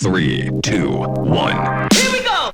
3, 2, 1. Here we go!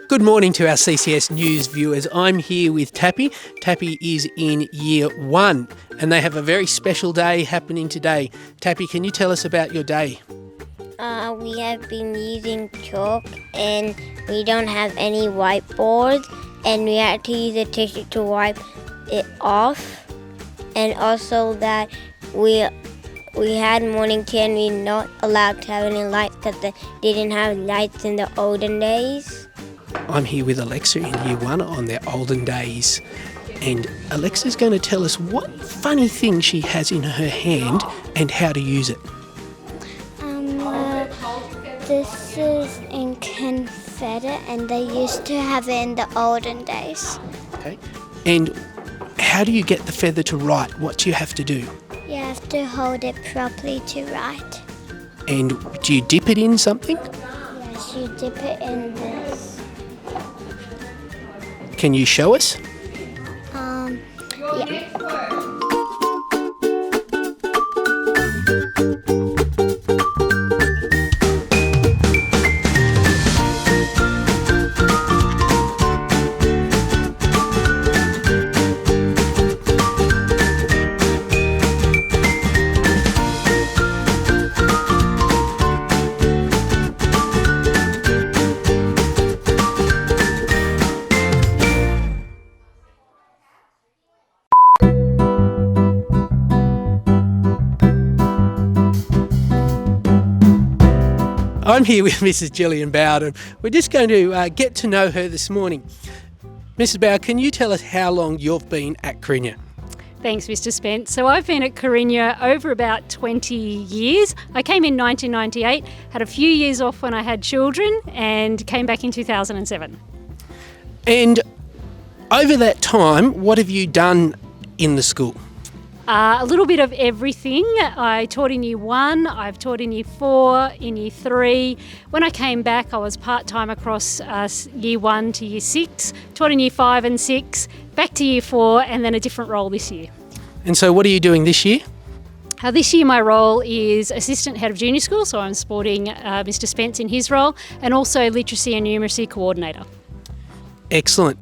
Good morning to our CCS News viewers. I'm here with Tappy. Tappy is in Year 1 and they have a very special day happening today. Tappy, can you tell us about your day? We have been using chalk and we don't have any whiteboard and we had to use a tissue to wipe it off. And also that we had morning tea and we're not allowed to have any lights because they didn't have lights in the olden days. I'm here with Alexa in Year 1 on their olden days. And Alexa's going to tell us what funny thing she has in her hand and how to use it. This is in feather and they used to have it in the olden days. Okay. And how do you get the feather to write? What do you have to do? You have to hold it properly to write. And do you dip it in something? Yes, you dip it in this. Can you show us? Yeah. I'm here with Mrs Jillian Bowden. We're just going to get to know her this morning. Mrs Bowden, can you tell us how long you've been at Carinya? Thanks, Mr Spence. So I've been at Carinya over about 20 years. I came in 1998, had a few years off when I had children and came back in 2007. And over that time, what have you done in the school? A little bit of everything. I taught in Year 1, I've taught in Year 4, in Year 3. When I came back, I was part-time across Year 1 to Year 6, taught in Year 5 and 6, back to Year 4, and then a different role this year. And so what are you doing this year? This year my role is Assistant Head of Junior School, so I'm supporting Mr Spence in his role, and also Literacy and Numeracy Coordinator. Excellent.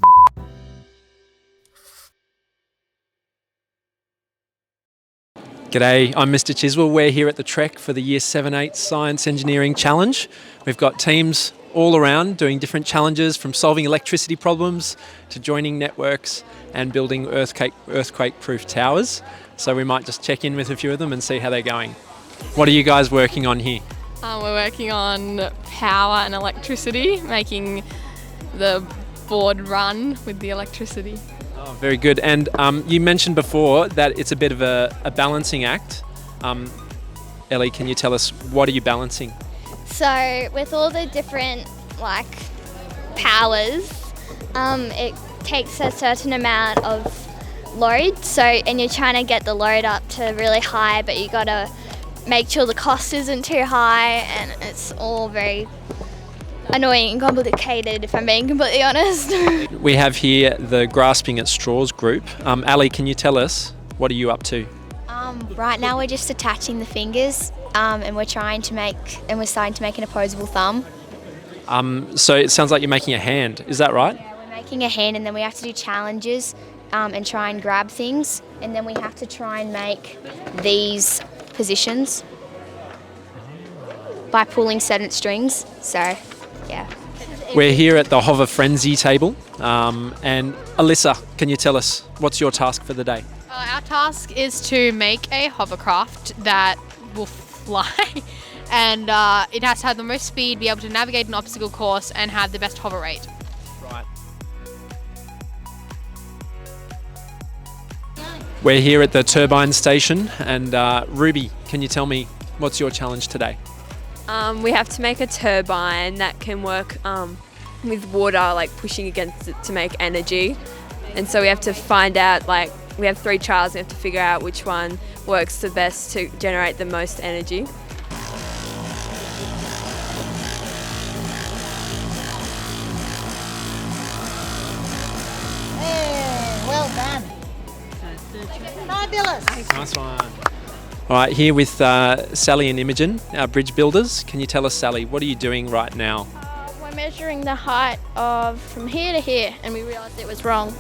G'day, I'm Mr Chiswell. We're here at the Trek for the Year 7-8 Science Engineering Challenge. We've got teams all around doing different challenges, from solving electricity problems to joining networks and building earthquake-proof towers. So we might just check in with a few of them and see how they're going. What are you guys working on here? We're working on power and electricity, making the board run with the electricity. Oh, very good. And you mentioned before that it's a bit of a balancing act. Ellie, can you tell us, what are you balancing? So with all the different powers, it takes a certain amount of load. And you're trying to get the load up to really high, but you got to make sure the cost isn't too high, and it's all very annoying and complicated, if I'm being completely honest. We have here the Grasping at Straws group. Ali, can you tell us, what are you up to? Right now we're just attaching the fingers and we're starting to make an opposable thumb. So it sounds like you're making a hand, is that right? Yeah, we're making a hand, and then we have to do challenges and try and grab things, and then we have to try and make these positions by pulling certain strings. So yeah. We're here at the Hover Frenzy table, and Alyssa, can you tell us, what's your task for the day? Our task is to make a hovercraft that will fly, and it has to have the most speed, be able to navigate an obstacle course, and have the best hover rate. Right. We're here at the turbine station, and Ruby, can you tell me what's your challenge today? We have to make a turbine that can work with water, like pushing against it to make energy. And so we have to find out, like, we have 3 trials, and we have to figure out which one works the best to generate the most energy. Well done. Fabulous. Nice one. All right, here with Sally and Imogen, our bridge builders. Can you tell us, Sally, what are you doing right now? We're measuring the height of from here to here, and we realised it was wrong.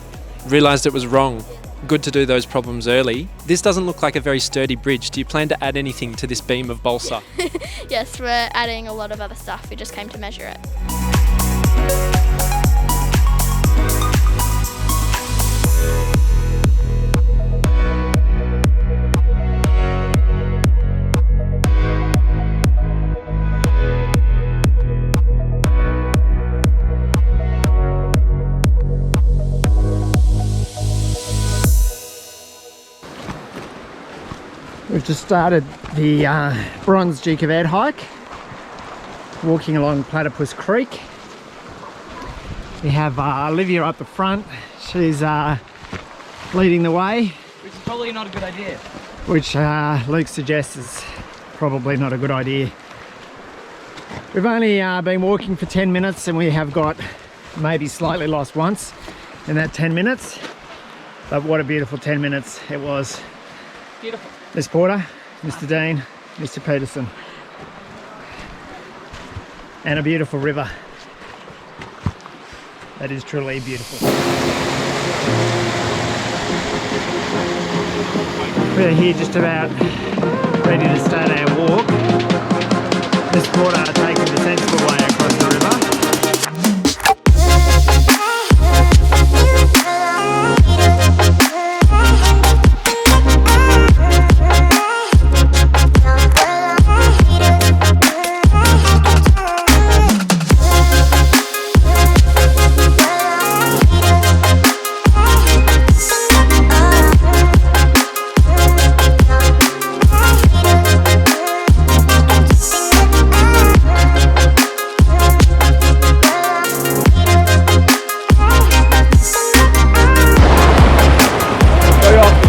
Realised it was wrong. Good to do those problems early. This doesn't look like a very sturdy bridge. Do you plan to add anything to this beam of balsa? Yes, we're adding a lot of other stuff. We just came to measure it. We've just started the Bronze Duke of Ed hike, walking along Platypus Creek. We have Olivia up the front. She's leading the way. Which is probably not a good idea. Which Luke suggests is probably not a good idea. We've only been walking for 10 minutes and we have got maybe slightly lost once in that 10 minutes. But what a beautiful 10 minutes it was. Beautiful. Miss Porter, Mr Dean, Mr Peterson. And a beautiful river. That is truly beautiful. We're here just about ready to start our walk. Miss Porter taking the sensible way across the river.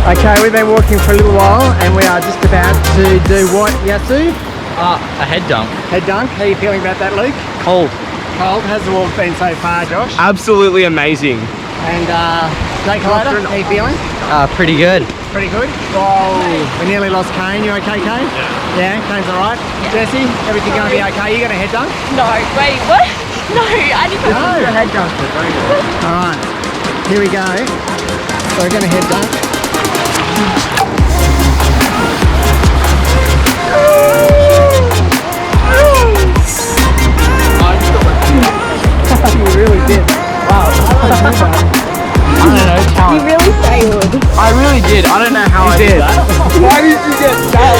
Okay, we've been walking for a little while and we are just about to do what, Yasu? A head dunk. Head dunk. How are you feeling about that, Luke? Cold. Cold. How's the walk been so far, Josh? Absolutely amazing. And Jake Later, how are you feeling? Pretty good. Pretty good? Whoa, we nearly lost Kane. You okay, Kane? Yeah. Yeah, Kane's alright. Yeah. Jesse, everything going to be okay? You got a head dunk? No, wait, what? No, I didn't No. know. A head dunk. Alright, here we go. So we're going to head dunk. You really did. Wow. I don't know, talent. You really failed. I really did. I don't know how I did that. Why did you get that?